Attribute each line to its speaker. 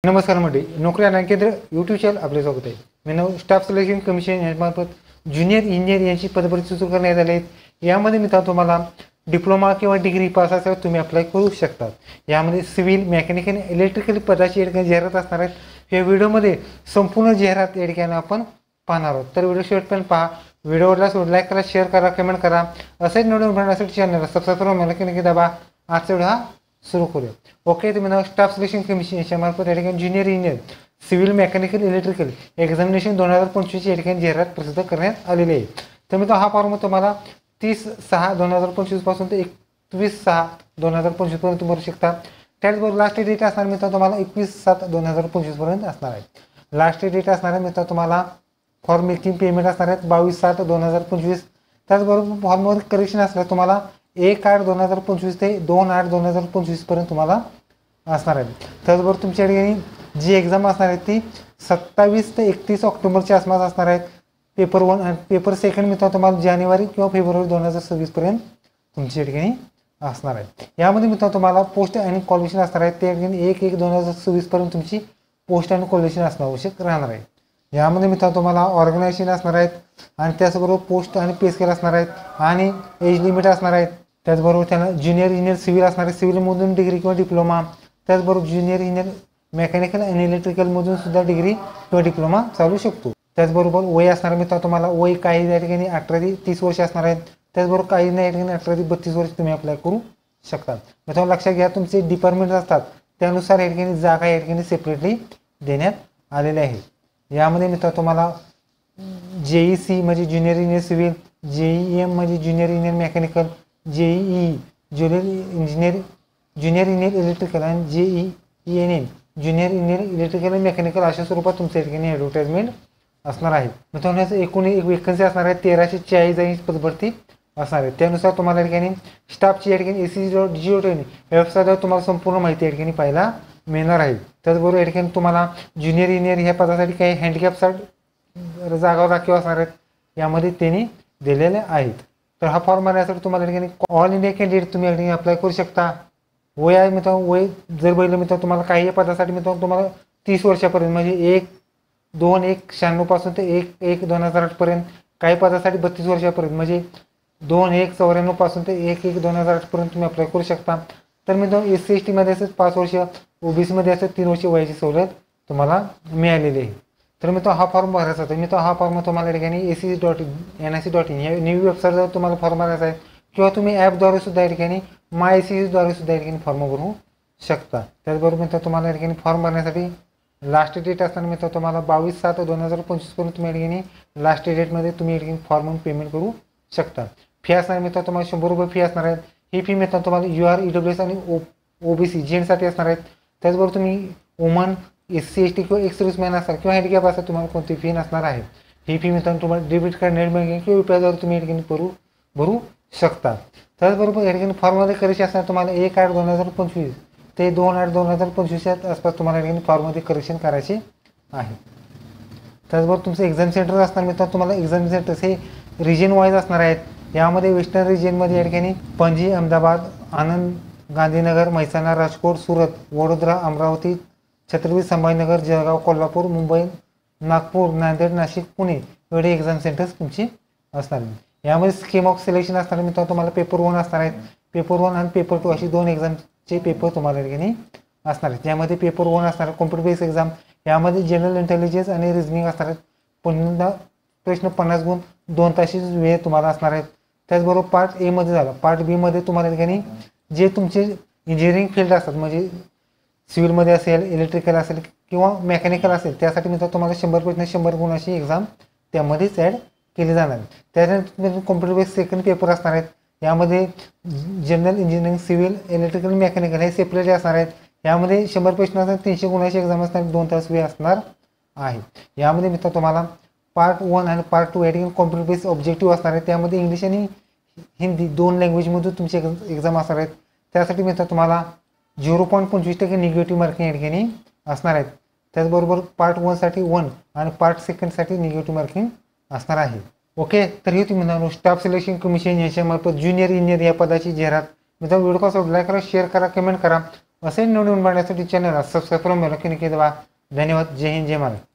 Speaker 1: नमस्कार मंडळी, नोकरी ऑनलाईन केंद्र यूट्यूब चॅनल आपले स्वागत आहे. मी नाव स्टाफ सिलेक्शन कमिशन यांच्यामार्फत ज्युनियर इंजिनियर यांची पदभरती सुरू करण्यात आली आहे. यामध्ये मित्रांनो तुम्हाला डिप्लोमा किंवा डिग्री पास असल्यावर तुम्ही अप्लाय करू शकता. यामध्ये सिव्हिल, मेकॅनिकल, इलेक्ट्रिकल पदाची जाहिरात असणार आहेत. या व्हिडिओमध्ये संपूर्ण जाहिरात या ठिकाणी आपण पाहणार आहोत. तर व्हिडिओ शेवटपर्यंत पहा. व्हिडिओला लाईक करा, शेअर करा, कमेंट करा. असेच नवीन बनवण्यासाठी चॅनलला सबस्क्राईब करा, मला की दाबा. आजचा व्हिडिओ सुरू करूया. ओके, तुम्ही नाव स्टाफ सिलेक्शन कमिशन याच्या मार्फत या ठिकाणी junior engineer civil, mechanical, electrical examination 2025 या ठिकाणी जाहिरात प्रसिद्ध करण्यात आलेली आहे. तर मित्रांनो हा फॉर्म तुम्हाला 30/6/2025 पासून ते 21/6/2025 पर्यंत भरू शकता. त्याचबरोबर लास्ट डेट असणार मित्रांनो तुम्हाला 21/7/2025 पर्यंत असणार आहे. लास्ट डेट असणार आहे मित्रांनो तुम्हाला फॉर्म मेकिंग पेमेंट असणार आहेत 22/7/2025. त्याचबरोबर फॉर्मवर करेक्शन असणार तुम्हाला 1/8/2025 ते 2/8/2025 पर्यंत तुम्हाला असणार आहे. त्याचबरोबर तुमच्या ठिकाणी जी एक्झाम असणार आहे ती 27 ते 31 ऑक्टोबरच्या आसपास असणार आहेत. पेपर 1 आणि पेपर 2 मित्रांनो तुम्हाला जानेवारी किंवा फेब्रुवारी 2026 पर्यंत तुमच्या ठिकाणी असणार आहे. यामध्ये मित्रांनो तुम्हाला पोस्ट आणि क्वालिफिकेशन असणार आहे. त्या ठिकाणी 1/1/2026 पर्यंत तुमची पोस्ट आणि क्वालिफिकेशन असणं आवश्यक राहणार आहे. यामध्ये मित्रांनो तुम्हाला ऑर्गनायझेशन असणार आहेत आणि त्याचबरोबर पोस्ट आणि पे स्केल असणार आहेत आणि एज लिमिट असणार आहेत. त्याचबरोबर त्यांना ज्युनियर इंजिनियर सिव्हिल असणार आहे, सिव्हिलमधून डिग्री किंवा डिप्लोमा. त्याचबरोबर ज्युनियर इंजिनियर मेकॅनिकल आणि इलेक्ट्रिकलमधून सुद्धा डिग्री किंवा डिप्लोमा चालू शकतो. त्याचबरोबर वय असणार मित्रांनो तुम्हाला वय काही या ठिकाणी 18 ते 30 वर्ष असणार आहेत. त्याचबरोबर काही नाही या ठिकाणी 18 ते 32 वर्ष तुम्ही अप्लाय करू शकता. मित्रांनो लक्षात घ्या, तुमचे डिपार्टमेंट असतात त्यानुसार या ठिकाणी जागा या ठिकाणी सेपरेटली देण्यात आलेल्या आहे. यामध्ये मित्रांनो तुम्हाला JEC म्हणजे ज्युनियर इंजिनियर सिव्हिल, JEM म्हणजे junior engineer mechanical, JEE junior engineer electrical आणि JENM ज्युनियर इंजिनियर इलेक्ट्रिकल आणि मेकॅनिकल अशा स्वरूपात तुमच्या ठिकाणी ॲडव्हर्टाइजमेंट असणार आहे. मित्रांनो याचं एकूण एक वेकन्सी असणार आहे 1340 पदभरती असणार आहे. त्यानुसार तुम्हाला या ठिकाणी स्टाफची या ठिकाणी ACC.gov.in वेबसाईटवर तुम्हाला संपूर्ण माहिती या ठिकाणी पाहायला मिळणार आहे. त्याचबरोबर या ठिकाणी तुम्हाला ज्युनियर इंजिनियर ह्या पदासाठी काही हँडिकॅप जागा राखीव असणार आहेत यामध्ये त्यांनी दिलेल्या आहेत. तर हा फॉर्म भरण्यासाठी तुम्हाला या ठिकाणी ऑल इंडिया कॅन्डिडेट तुम्ही या ठिकाणी अप्लाय करू शकता. वय आहे मित्रांनो वय जर बघितलं मित्रांनो तुम्हाला काही पदासाठी मित्रांनो तुम्हाला 30 वर्षापर्यंत म्हणजे 1/2/196 पासून ते 1/1/2008 पर्यंत, काही पदासाठी 32 वर्षापर्यंत म्हणजे 2/1/94 पासून ते 1/1/2008 पर्यंत तुम्ही अप्लाय करू शकता. तर मित्रांनो SC/ST मध्ये असेल 5 वर्ष, OBC मध्ये असेल 3 वर्ष वयाची सवलत तुम्हाला मिळालेली आहे. तर मित्रांनो हा फॉर्म भरायचा आहे. मित्रांनो हा फॉर्म तुम्हाला या ठिकाणी ACC.NIC.in या न्यू वेबसाईटवर तुम्हाला फॉर्म भरायचा आहे किंवा तुम्ही ॲपद्वारे सुद्धा या ठिकाणी MyACC द्वारे सुद्धा या ठिकाणी फॉर्म भरू शकता. त्याचबरोबर मित्रांनो तुम्हाला या ठिकाणी फॉर्म भरण्यासाठी लास्ट डेट असताना मित्रांनो तुम्हाला 22/7/2025 पर्यंत तुम्ही या ठिकाणी लास्ट डेटमध्ये तुम्ही या ठिकाणी फॉर्म पेमेंट करू शकता. फी असणार मित्रांनो तुम्हाला 100 रुपये फी असणार आहेत. ही फी मित्रांनो तुम्हाला UR EWS आणि OBC जेंट्ससाठी असणार आहेत. त्याचबरोबर तुम्ही वुमन, SC/ST किंवा एक्स-सर्व्हिसमॅन असाल किंवा हँडिकॅप असाल तुम्हाला कोणती फी नसणार आहे. ही फी मित्रांनो तुम्हाला डेबिट कार्ड, नेट बँकिंग किंवा UPI तुम्ही या ठिकाणी भरू शकता. त्याचबरोबर या ठिकाणी फॉर्ममध्ये करेक्शन असणार तुम्हाला 1/8/2025 ते 2/8/2025 आसपास तुम्हाला या ठिकाणी फॉर्ममध्ये करेक्शन करायचे आहे. त्याचबरोबर तुमचं एक्झाम सेंटर असणार मित्रांनो तुम्हाला एक्झाम सेंटर्स हे रिजन वाईज असणार आहेत. यामध्ये वेस्टर्न रिजनमध्ये या ठिकाणी पणजी, अहमदाबाद, आनंद, गांधीनगर, म्हैसाणा, राजकोट, सुरत, वडोदरा, अमरावती, छत्रपती संभाजीनगर, जळगाव, कोल्हापूर, मुंबई, नागपूर, नांदेड, नाशिक, पुणे एवढे एक्झाम सेंटर्स तुमची असणार आहेत. यामध्ये स्कीम ऑफ सिलेक्शन असणार मित्रांनो तुम्हाला पेपर 1 असणार आहेत. पेपर 1 आणि पेपर 2 अशी 2 एक्झामचे पेपर तुम्हाला या ठिकाणी असणार आहेत. यामध्ये पेपर 1 असणार कॉम्प्युटर बेस्ड एक्झाम. यामध्ये जनरल इंटेलिजन्स आणि रिझनिंग असणार आहेत. पुन्हा प्रश्न 50 गुण, 2 तासाची वेळ तुम्हाला असणार आहेत. त्याचबरोबर पार्ट A मध्ये झालं. पार्ट B मध्ये तुम्हाला या ठिकाणी जे तुमचे इंजिनिअरिंग फील्ड असतात म्हणजे सिव्हिलमध्ये असेल, इलेक्ट्रिकल असेल किंवा मेकॅनिकल असेल त्यासाठी मित्रांनो तुम्हाला 100 प्रश्न 100 गुणाची एक्झाम त्यामध्येच ॲड केली जाणार. त्यानंतर कॉम्प्युटर बेस्ड सेकंड पेपर असणार आहेत. यामध्ये general engineering, civil, electrical, mechanical हे सेपरेट असणार आहेत. यामध्ये 100 प्रश्न असतात, 300 गुणाची एक्झाम असणार, 2 तास वेळ असणार आहे. यामध्ये मित्रांनो तुम्हाला पार्ट 1 आणि पार्ट 2 या ठिकाणी कॉम्प्युटर बेस्ड ऑब्जेक्टिव्ह असणार आहेत. त्यामध्ये इंग्लिश आणि हिंदी 2 लँग्वेजमधून तुमची एक्झाम असणार आहेत. त्यासाठी मित्रांनो तुम्हाला 0.25% निगेटिव्ह मार्किंग या ठिकाणी असणार आहेत. त्याचबरोबर पार्ट 1 साठी 1 आणि पार्ट 2 साठी निगेटिव्ह मार्किंग असणार आहे. ओके, तर ही तुम्ही मित्रांनो स्टाफ सिलेक्शन कमिशन याच्यामार्फत ज्युनियर इंजिनियर या पदाची जाहिरात मित्रांनो व्हिडिओ कसा लाईक करा, शेअर करा, कमेंट करा. असे नवीन पाहण्यासाठी चॅनलला सबस्क्राईब करून नक्की नक्की दाबा. धन्यवाद. जय हिंद, जय महाराष्ट्र.